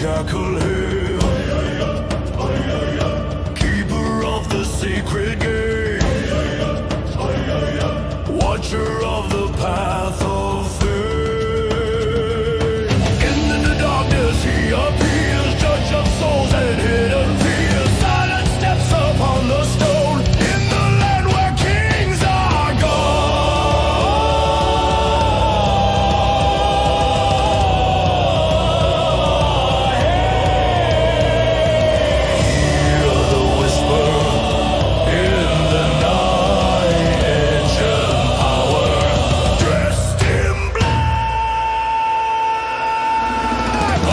jackal hail, keeper of the sacred gate, watcher of the path of fate. In the darkness he appears, judge of souls and hidden fears. Silent steps upon the stone, in the land where kings are gone. Hear the whisper in the night, ancient power dressed in black.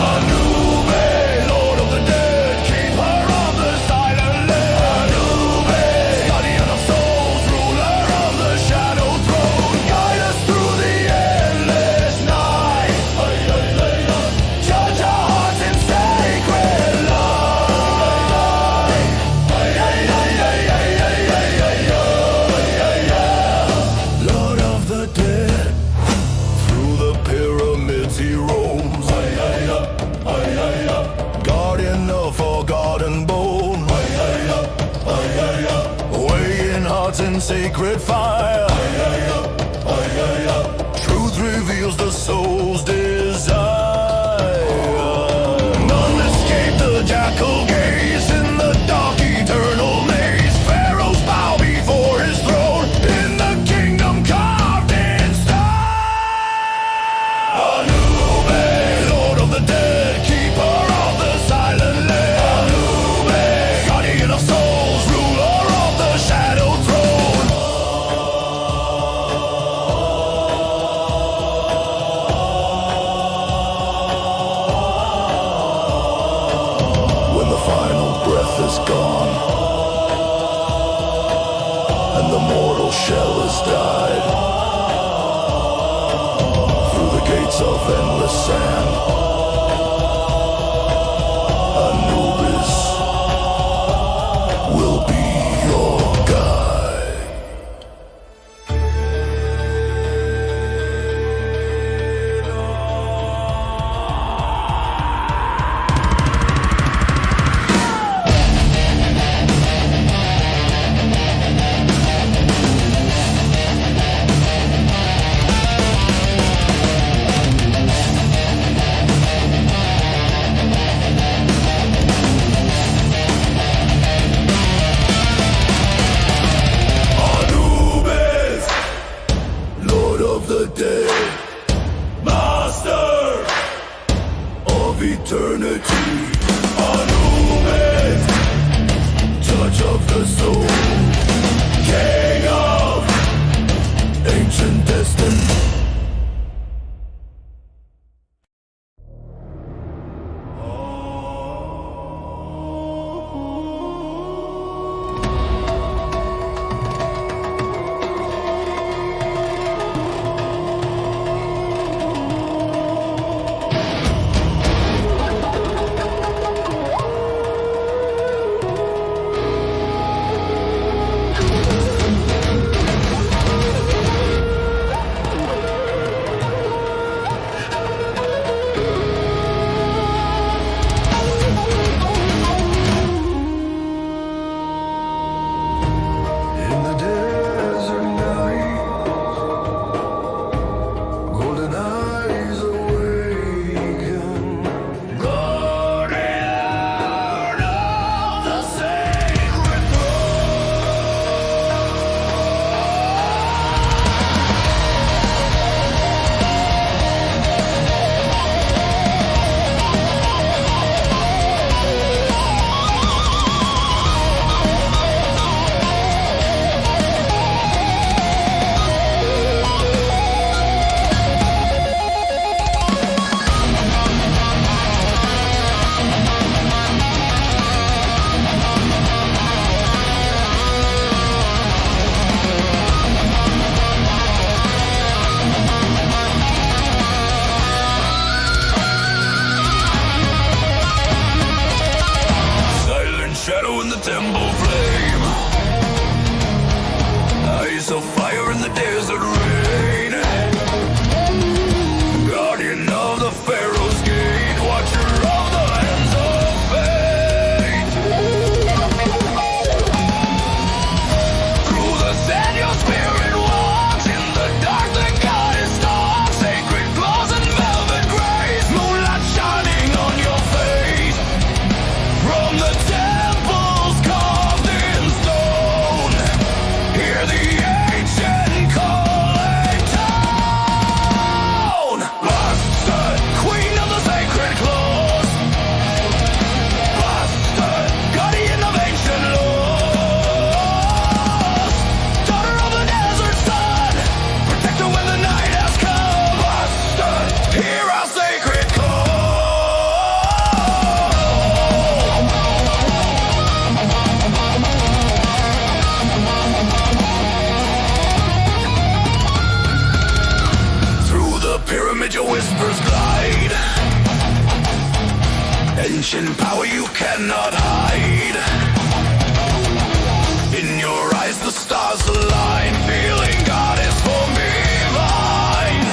Anubis, Lord of the dead, keeper of the silent land. Anubis, guardian of souls, ruler of the shadow throne. Guide us through the endless night. Judge our hearts in sacred light. Lord of the dead, through the pyramids he roams. Guardian of forgotten bone, weighing hearts in sacred fire. Truth reveals the soul's desire. None escape the jackal gaze in the dark eternal maze. Pharaohs bow before his throne in the kingdom carved in stone. Anubis, Lord of the dead, keeper of the silent land. Anubis, guardian of souls, ruler of the shadow throne. When the final breath is gone and the mortal shell has died, through the gates of endless sand, Anubis will be your guide. cannot hide. In your eyes the stars align, feeling God is for me mine.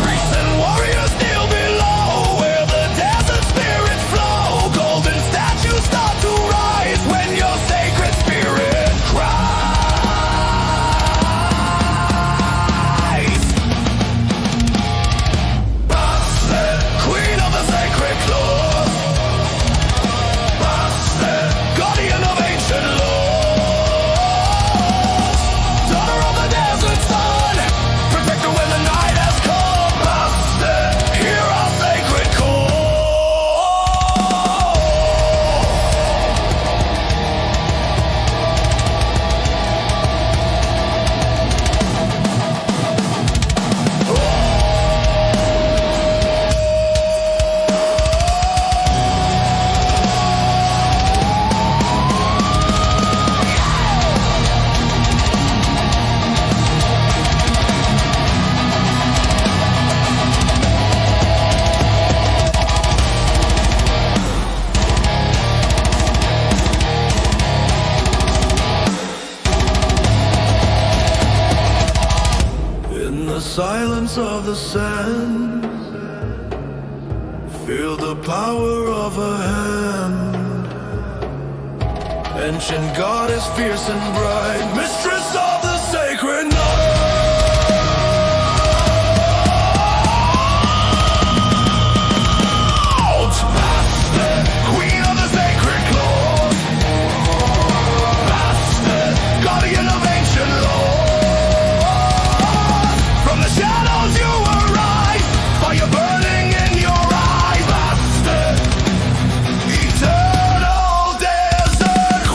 Priests and warriors kneel below, where the desert spirits flow. Golden statues start to rise when your sacred spirit cries. Bastet, queen of the sacred claws. Bastet, guardian of ancient laws. Daughter of the desert sun, protector when the night has come. Bastet, hear our sacred call. In the silence of the sand, feel the power of a hand. Ancient goddess, fierce and bright, mistress of the sacred night. Bastet, queen of the sacred claws. Bastet, guardian of ancient laws. From the shadows you arise, fire burning in your eyes. Bastet, eternal desert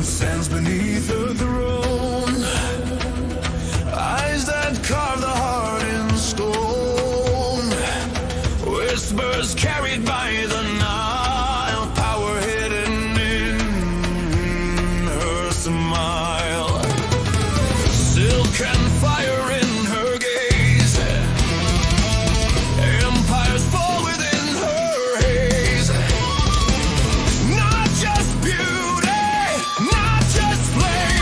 stands beneath her throne, eyes that carve the heart in stone, whispers carried by the Nile, power hidden in her smile, silk and fire in her gaze, empires fall within her haze. Not just beauty, not just flame,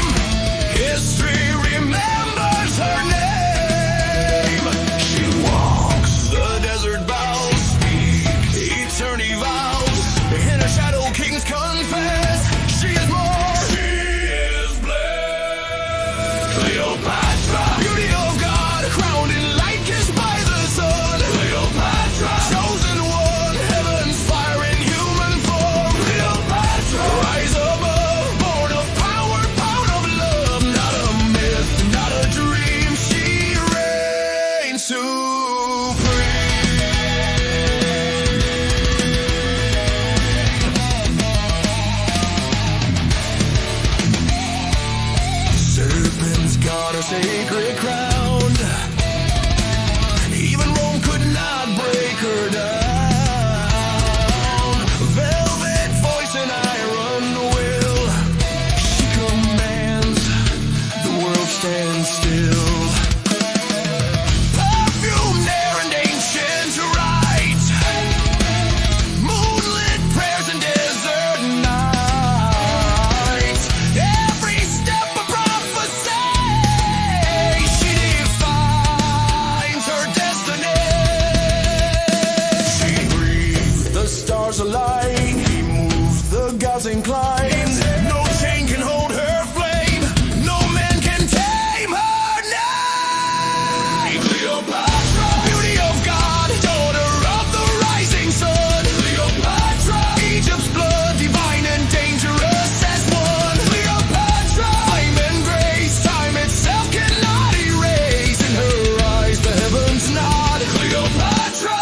thousand climes. No chain can hold her flame. No man can tame her name. Cleopatra, beauty of God, daughter of the rising sun. Cleopatra, Egypt's blood, divine and dangerous as one. Cleopatra, flame and grace, time itself cannot erase. In her eyes the heavens nod. Cleopatra,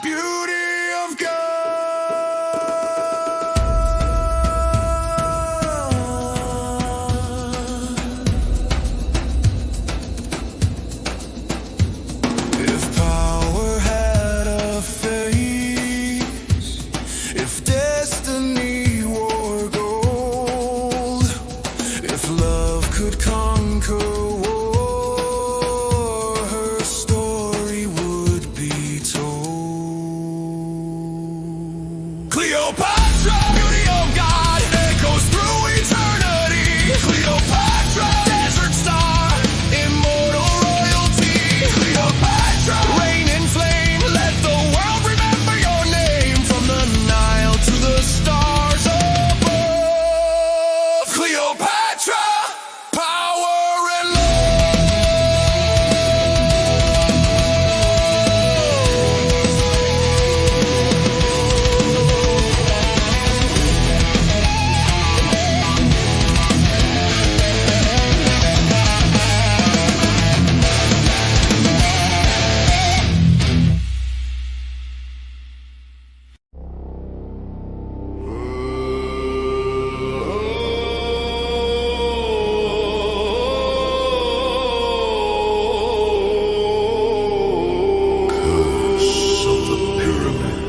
beauty of God. If power had a face, if destiny wore gold, if love could conquer war, her story would be told. Cleopatra, beauty of God, echoes through eternity. Cleopatra, desert star, immortal royalty. Cleopatra, reign in flame, let the world remember your name. From the Nile to the stars above. Cleopatra, power and Curse of the pyramid.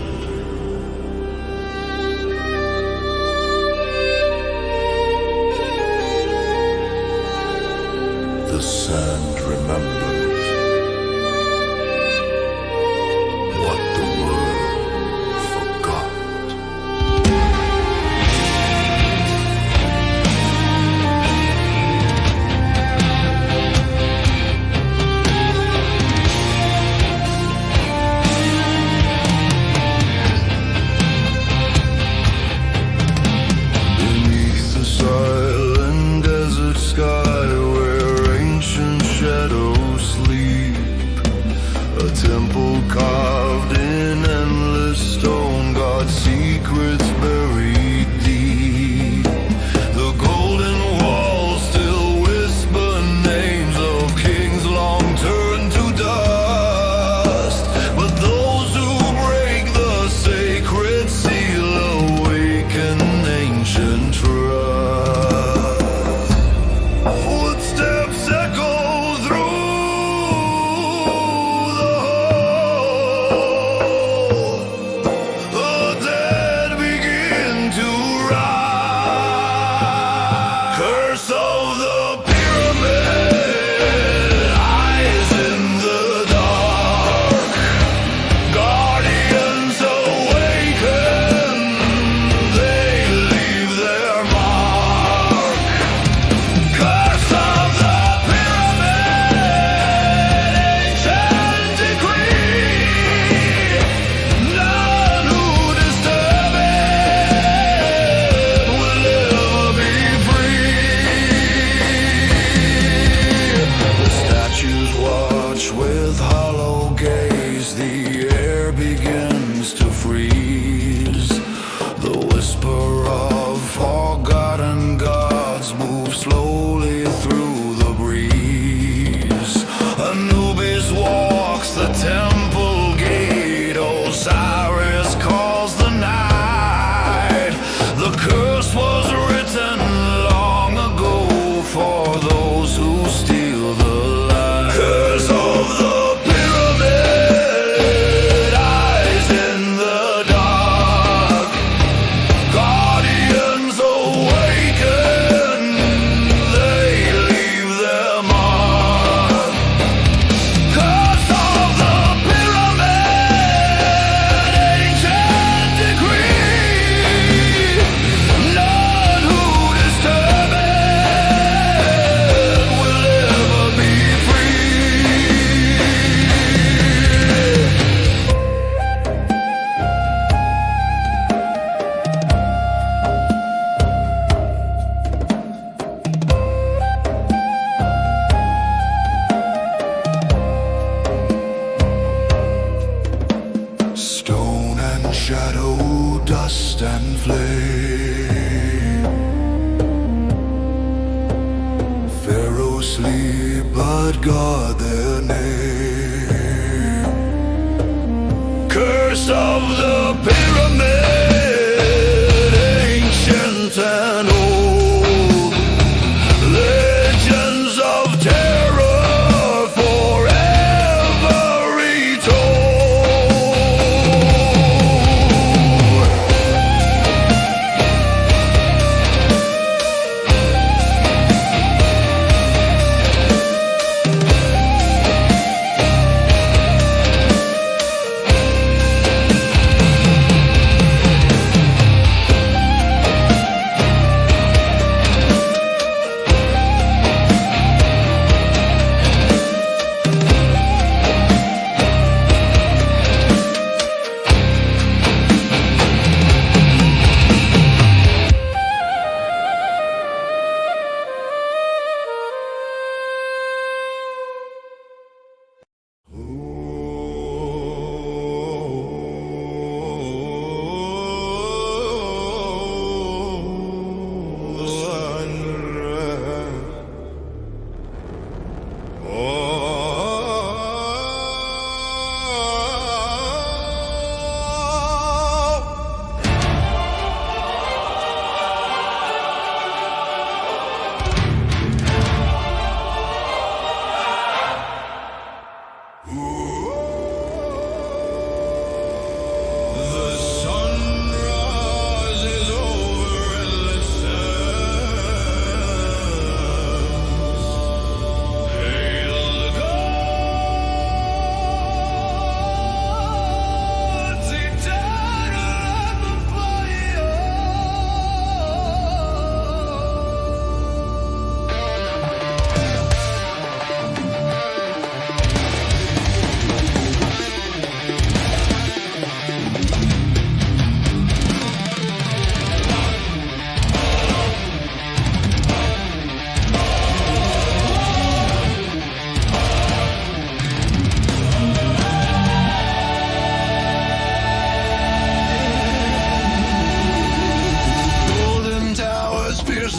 The sand remembers what the world forgot. Beneath the silent desert sky where ancient shadows sleep, a temple carved in endless stone, God's secrets buried deep. The golden walls still whisper names of kings long turned to dust, but those who break the sacred seal awaken ancient trust. Footsteps echo through the hall. The dead begin to rise. Curse of the pyramid, eyes in the dark. Guardians awaken, they leave their mark. Curse of the pyramid, ancient decree. None who disturb it will ever be free. The statues watch with hollow gaze. The air begins to freeze. The whisper of forgotten gods moves slowly through the breeze. Anubis walks the temple gate. Osiris calls the night. The curse was written long ago for those who steal the light. Curse of the pyramid, eyes in the dark. God name. Pharaohs sleep, but God their name. Curse of the pyramid, ancient and old. Legends of terror forever retold.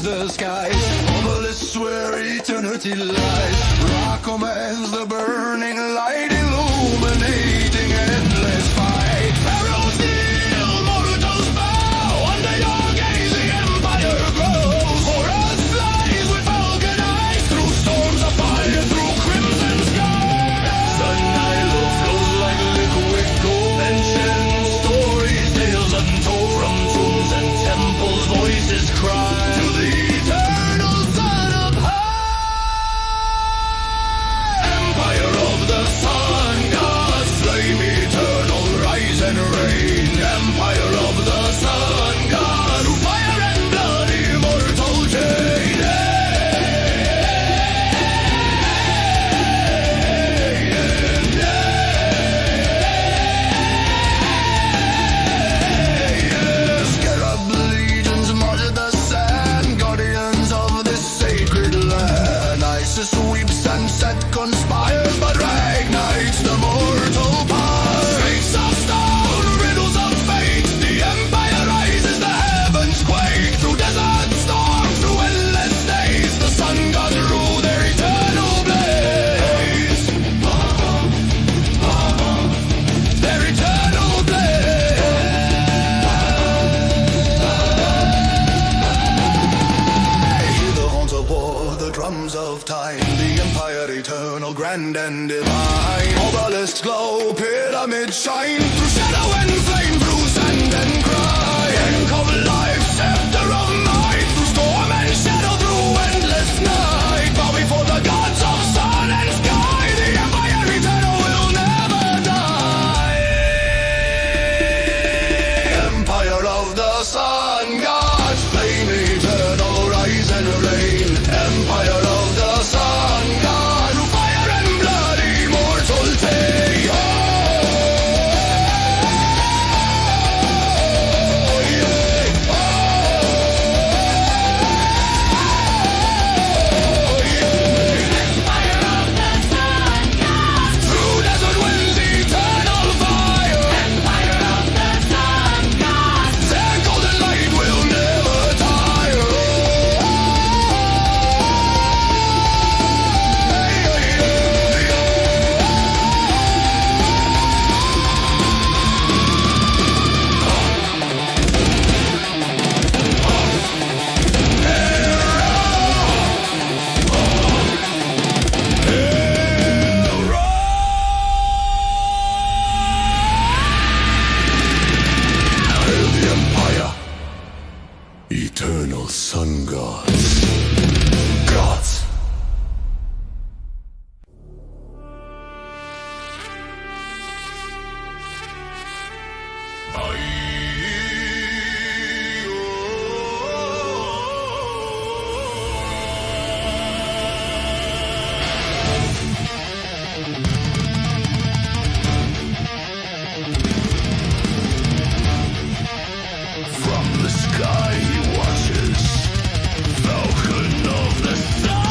The skies, obelisks where eternity lies. Rock commands the burning light, illuminating endless fight. Pharaohs kneel, mortals bow. Under your gaze the empire grows. Horus flies with falcon eyes, through storms of fire, through crimson skies. The Nile flows like liquid gold. Ancient stories, tales untold, from tombs and temples, voices cry. And reign, empire of the sun god, through fire and blood, immortal chain. Scarab legions march the sand, guardians of this sacred land. Isis weeps and Set conspires, but ignites the mortal power. Streets of stone, riddles of fate, the empire rises, the heavens quake. Through desert storm, through endless days, the sun gods rule their eternal blaze. Their eternal blaze. Hear the horns of war, the drums of time, the empire eternal, grand and divine. Obelisks glow, pyramids shine, through shadow and flame, through sand and cry. Anchor of life, scepter of might, through storm and shadow, through endless night. Bow before the gods of sun and sky, the empire eternal will never die. Empire of the sun gods, flame eternal, rise and reign. Empire of the sun god, through fire and blood, immortal tale. Eternal sun gods. Gods! From the sky he watches, Falcon of the sun.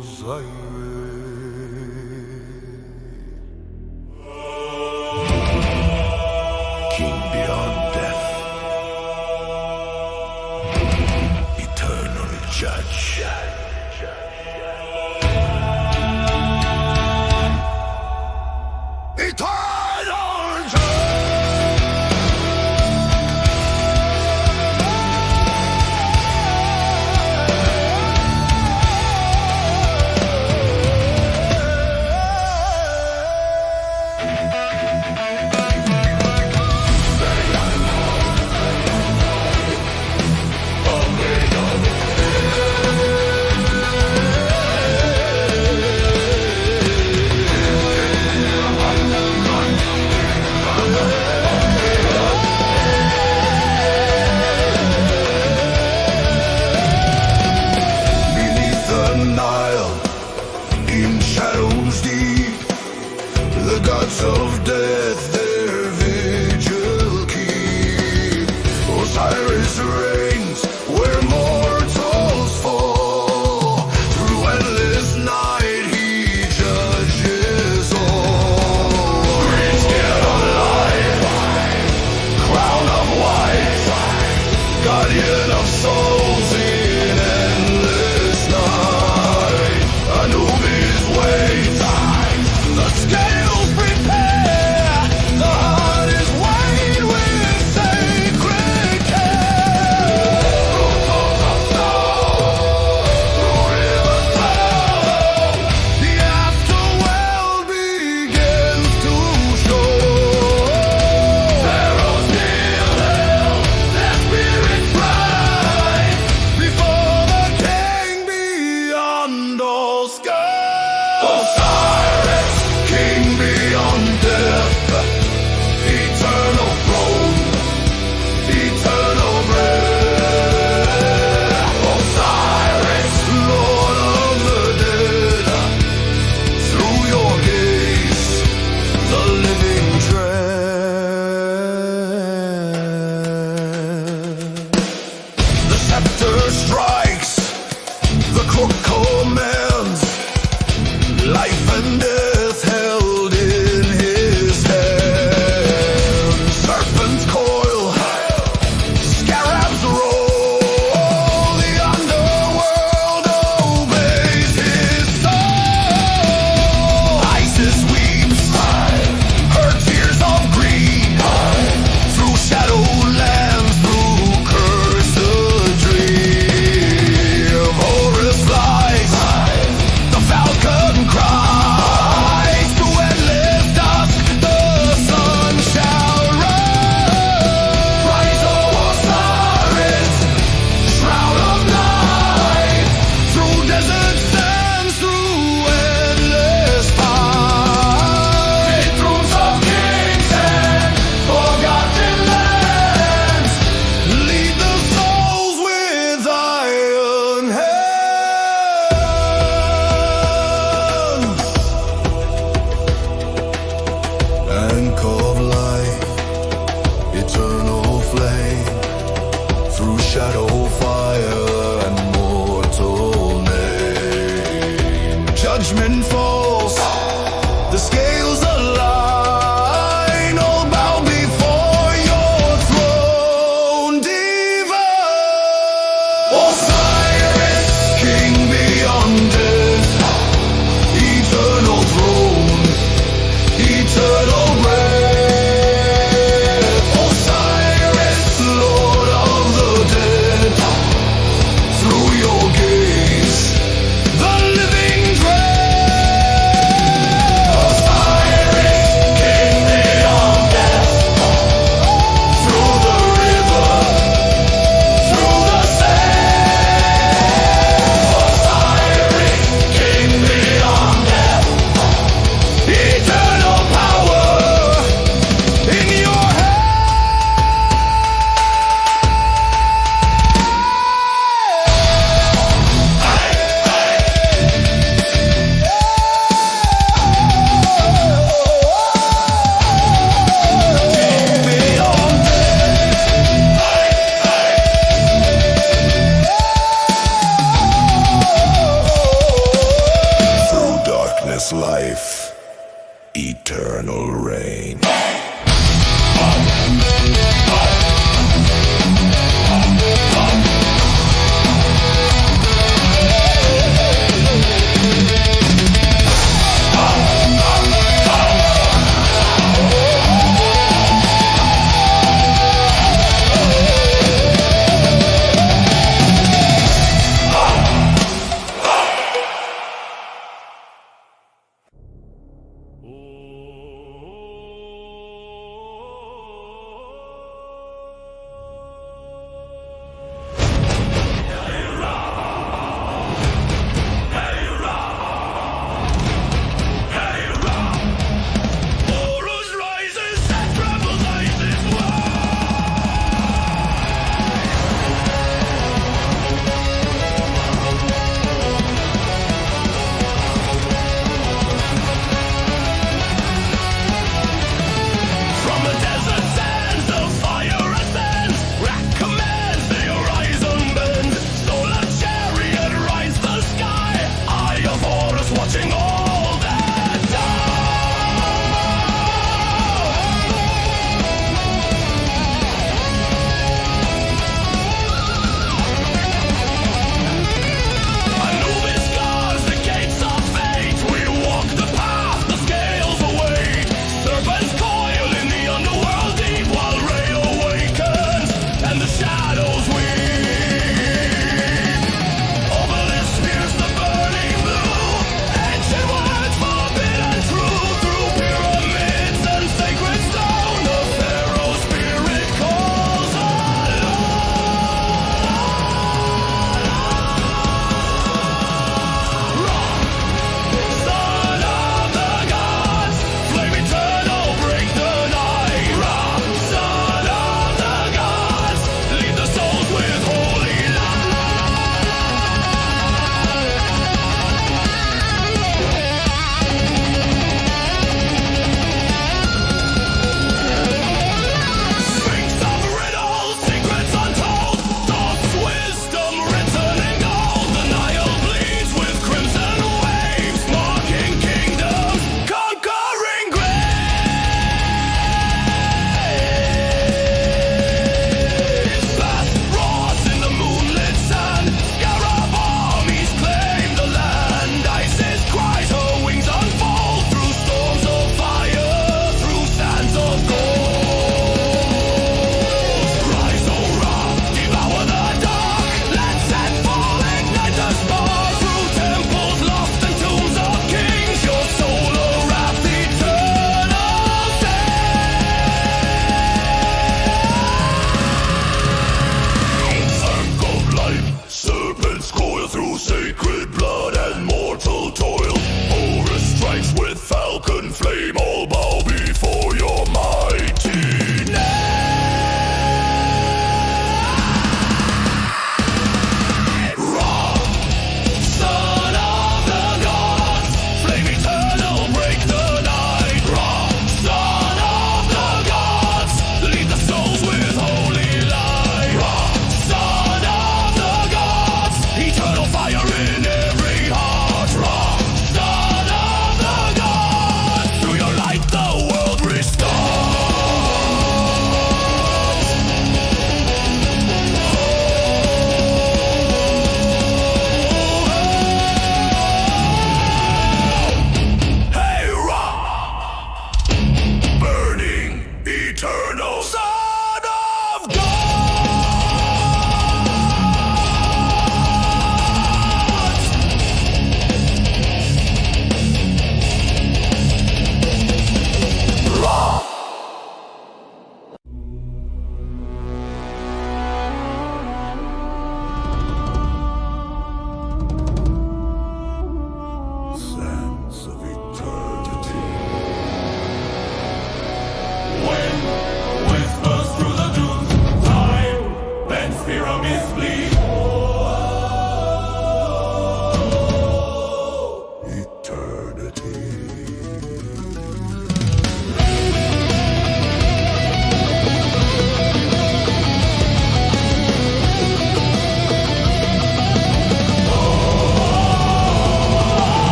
Osiris.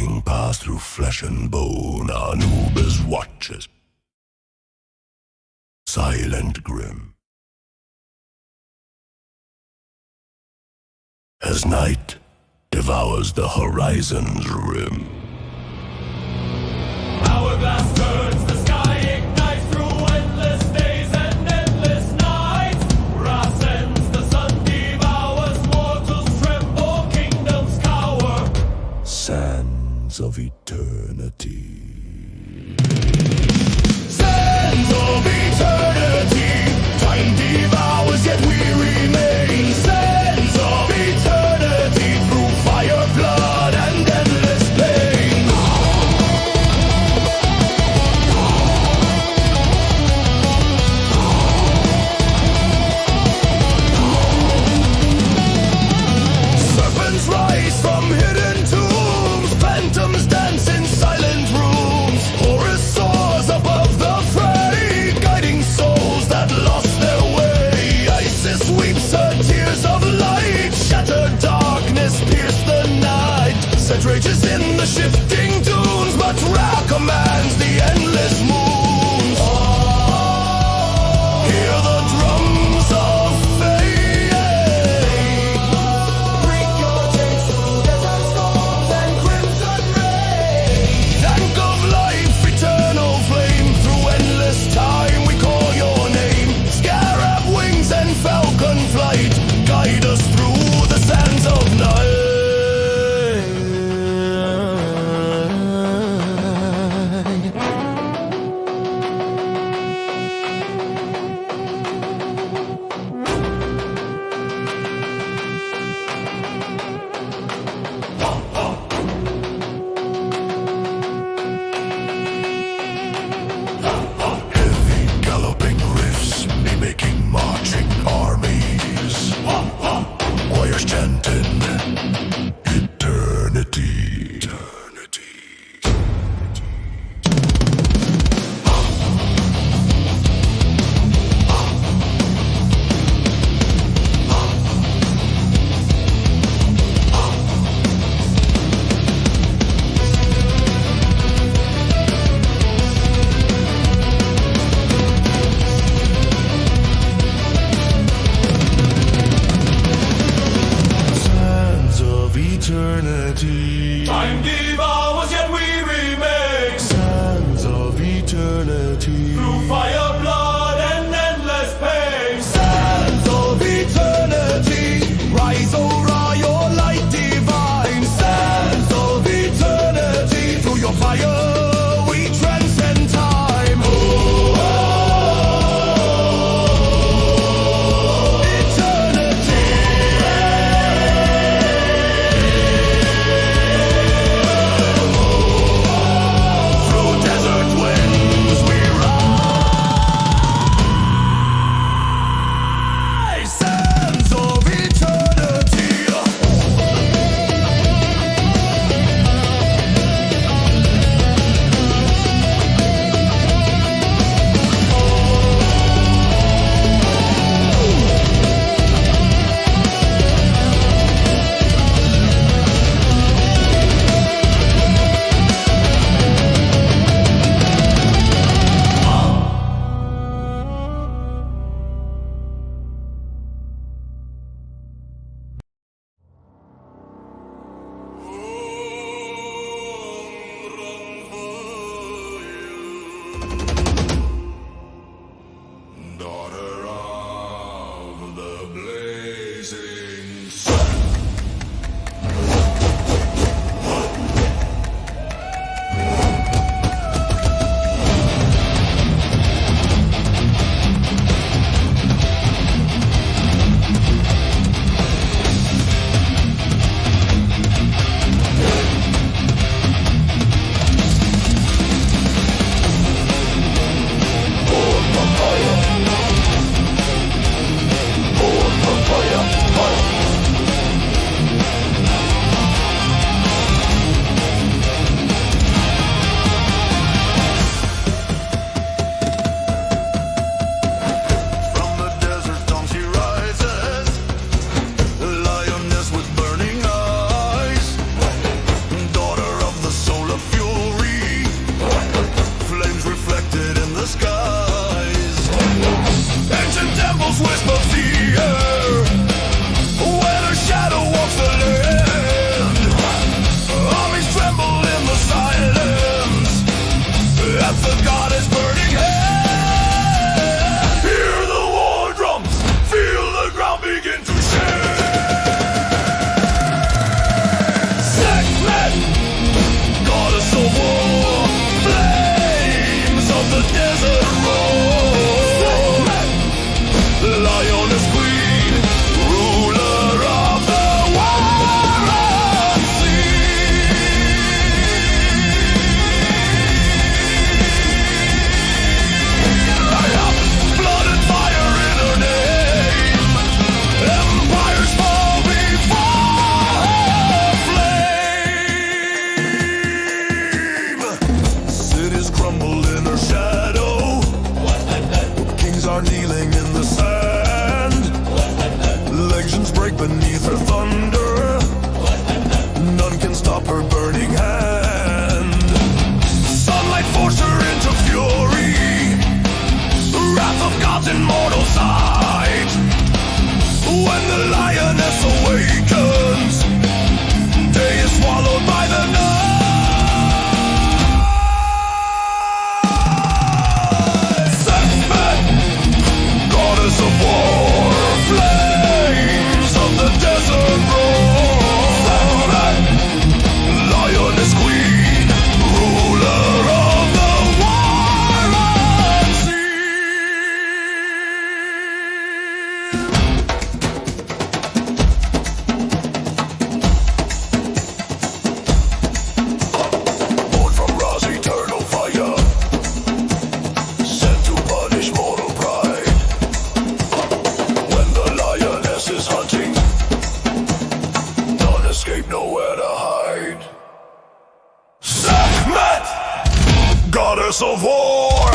Seeing pass through flesh and bone, Anubis watches, silent grim. As night devours the horizon's rim. Hourglass turns, the sky ignites through endless days and endless nights. Wrath ends, the sun devours, mortals tremble, kingdoms cower. Sands of eternity. Sands of eternity, time devours, yet we remain. Sands of eternity, through fire, blood, and endless pain. Serpents rise from hidden tombs, phantoms dance in silent rooms. Horus soars above the fray, guiding souls. goddess of war.